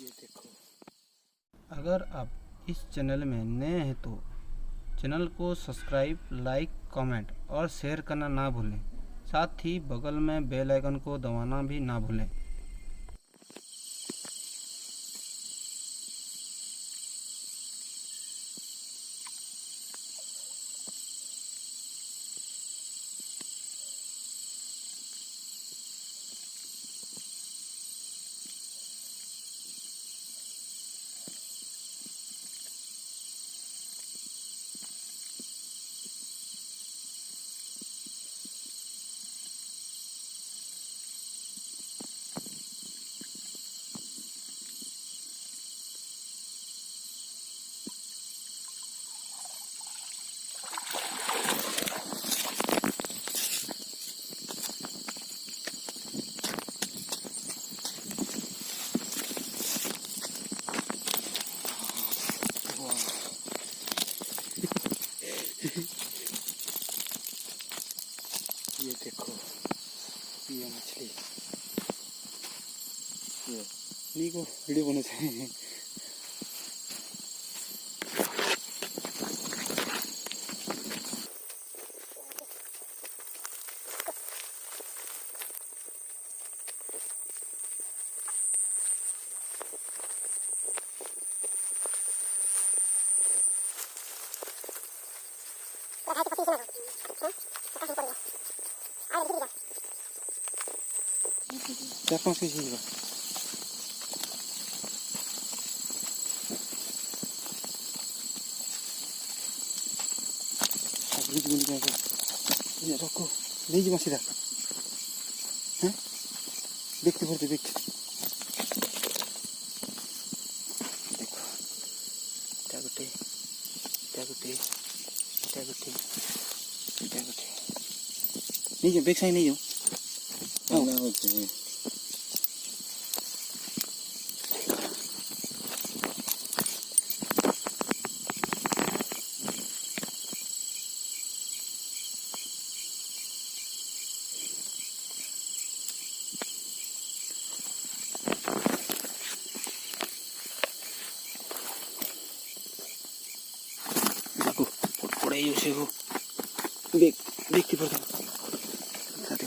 ये देखो। अगर आप इस चैनल में नए हैं तो चैनल को सब्सक्राइब, लाइक, कमेंट और शेयर करना ना भूलें। साथ ही बगल में बेल आइकन को दबाना भी ना भूलें। ये देखो, ये मछली, ये नहीं को वीडियो बना चाहिए। चार पाँच के जी रखो नहीं जी मछली हैं देखते भरते देखते देखो टागुटे टागुटे टागुटे टागुटे नहीं जो बैक साइड नहीं जो ना होते हैं yo llego देख के पड़ता दिखाते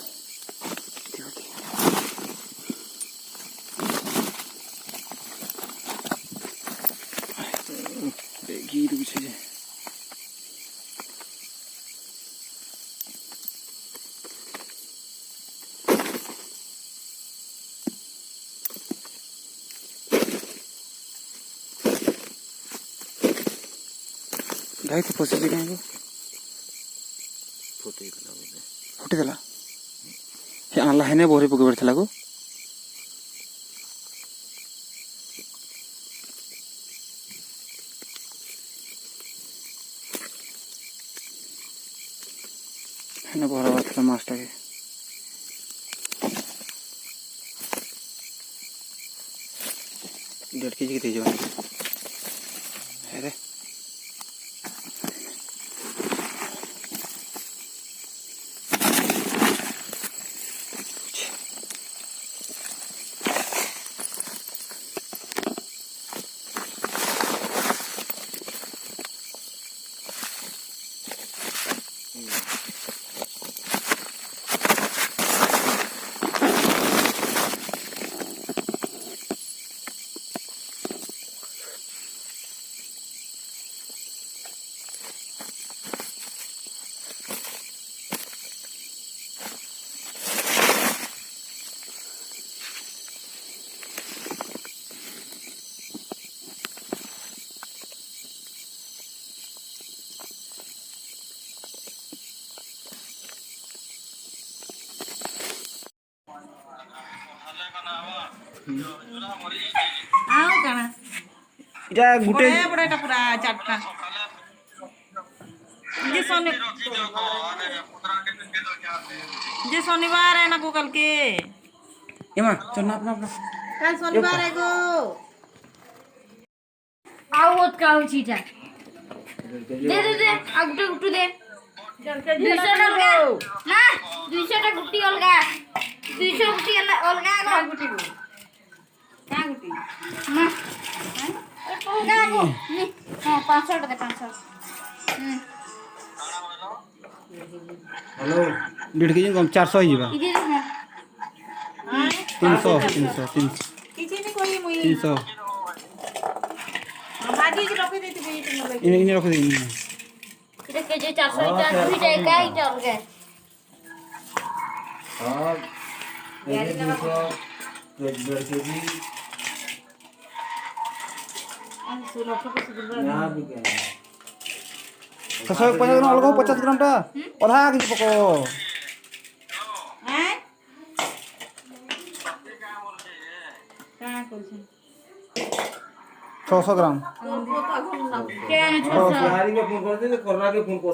देखिए तो पीछे गाय तो पहुंचे जगह है फुटे देला हे आला हेने बोरे पके बैठला को हेने बोरा बात मास्टर के डेढ़ केजी के तेज है रे आओ कना इटा गुटे बड़ा बड़ा पूरा चाटका जे शनिवार है ना को कल के एमा चलना अपना अपना कल शनिवार है गो आओ होत का हो चीटा दे आग गुट्टू दे 200 अलगा ना 200 टा गुट्टी अलगा 200 गुट्टी अलगा का गुट्टी को का गुट्टी ना हाँ 500 दे 500 हेलो 1.5 केजी कम 400 ही जीवा इधर हाँ 300 300 300 किसी ने कोई मुई 300 माजी की रखे देती मुई तुम लोग इन्हें रख दे इन्हें इधर केजी 400 इधर भी जाएगा इधर हो गया और ये 200 1.5 केजी यहाँ भी क्या है 650 ग्राम अलग 50 ग्राम टा आधा केजी पको हैं कहां कर छी 600 ग्राम क्या है 600 यारी के फोन कर दे कोर्रा के फोन कर